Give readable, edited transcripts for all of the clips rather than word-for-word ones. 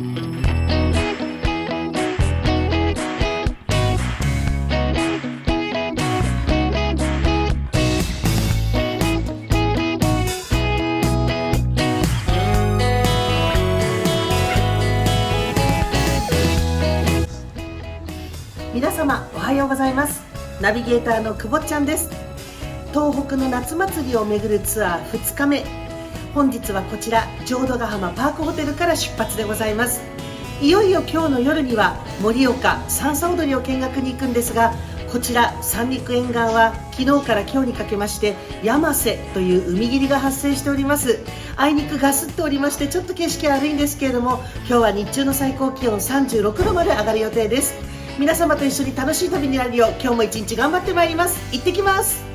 皆様おはようございます。ナビゲーターのくぼっちゃんです。東北の夏祭りを巡るツアー2日目、本日はこちら浄土ヶ浜パークホテルから出発でございます。いよいよ今日の夜には盛岡さんさ踊りを見学に行くんですが、こちら三陸沿岸は昨日から今日にかけまして山瀬という海霧が発生しております。あいにくガスっておりましてちょっと景色悪いんですけれども、今日は日中の最高気温36度まで上がる予定です。皆様と一緒に楽しい旅になるよう今日も一日頑張ってまいります。行ってきます。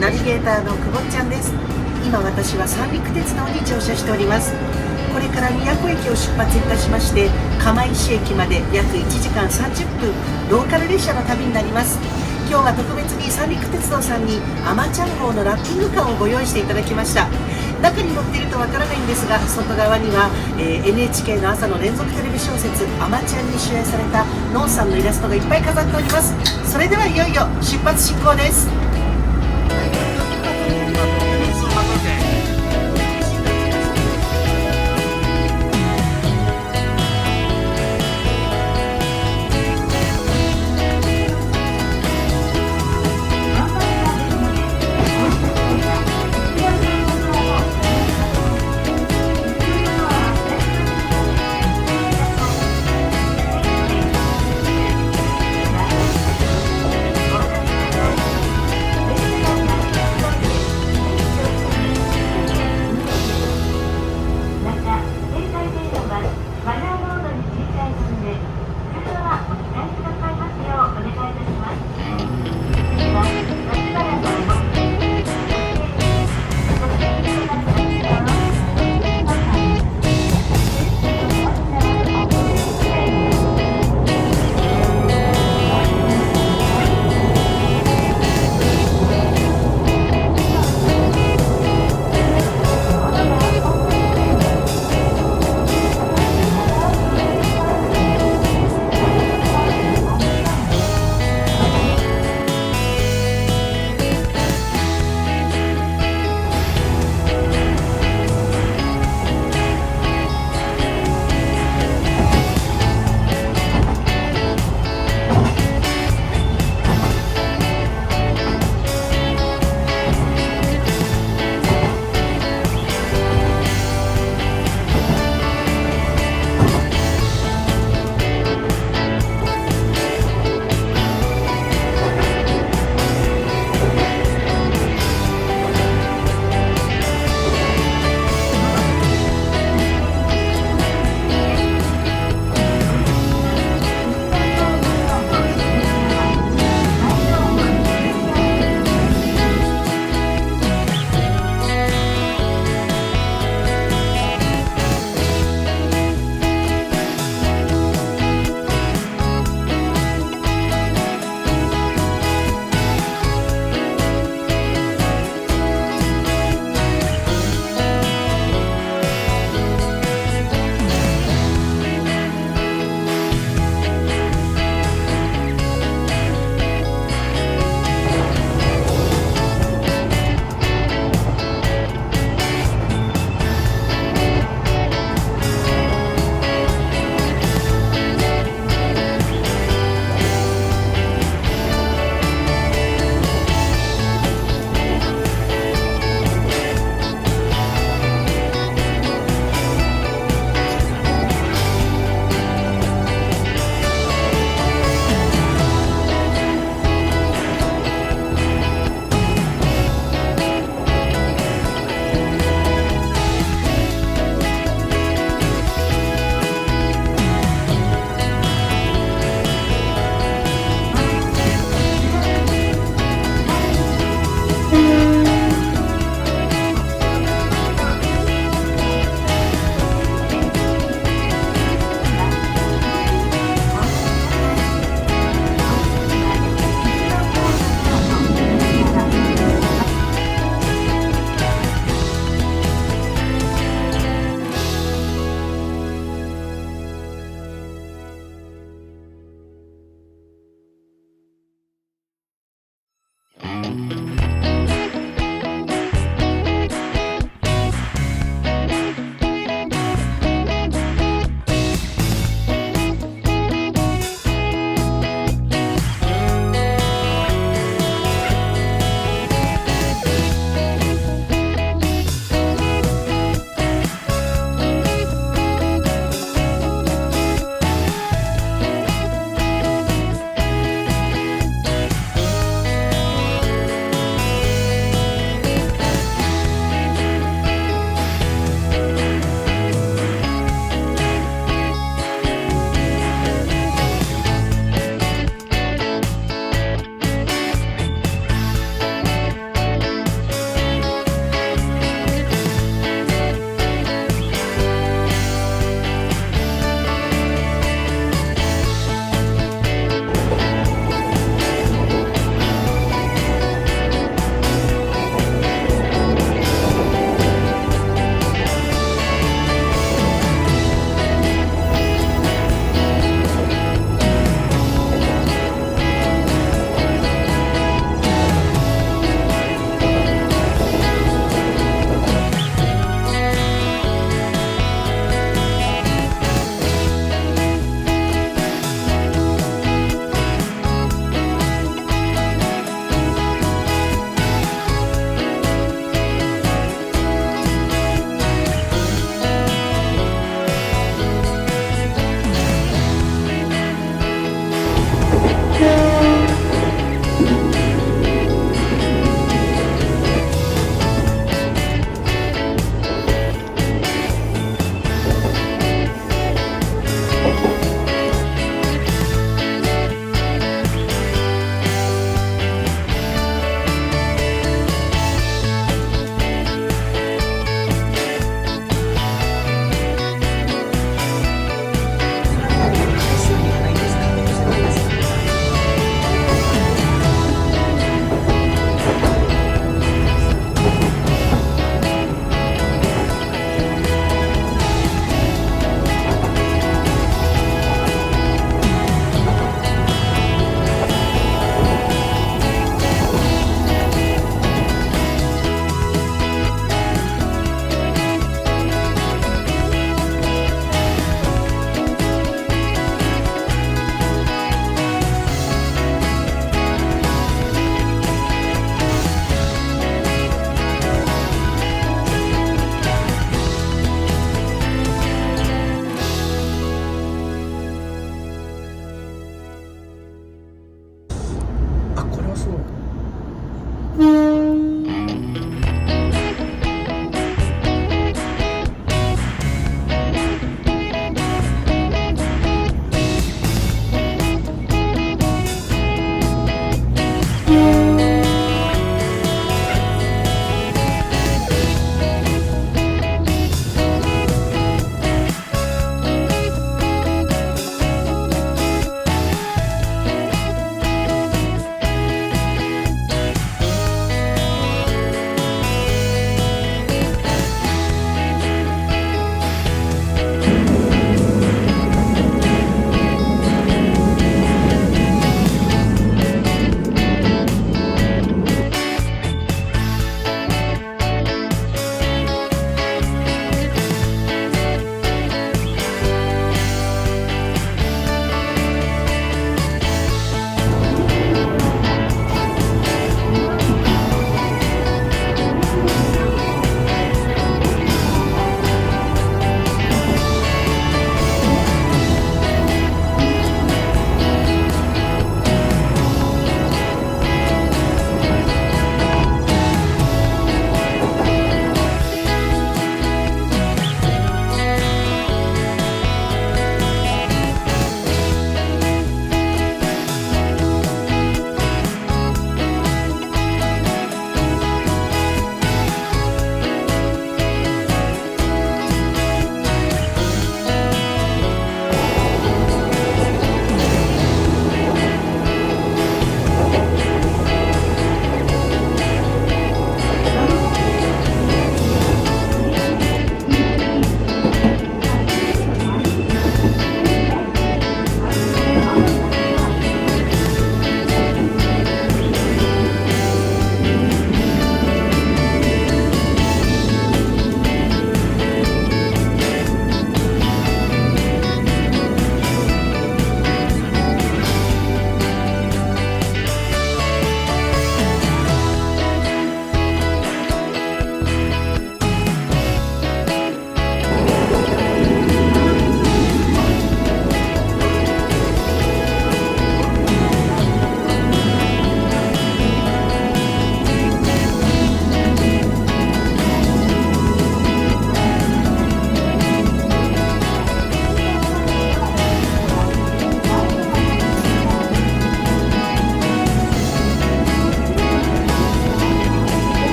ナビゲーターのくぼっちゃんです。今私は三陸鉄道に乗車しております。ここれから宮古駅を出発いたしまして、釜石駅まで約1時間30分ローカル列車の旅になります。今日は特別に三陸鉄道さんにあまちゃん号のラッピングカーをご用意していただきました。中に乗っているとわからないんですが、外側には、NHK の朝の連続テレビ小説「あまちゃん」に主演されたのんさんのイラストがいっぱい飾っております。それではいよいよ出発進行です。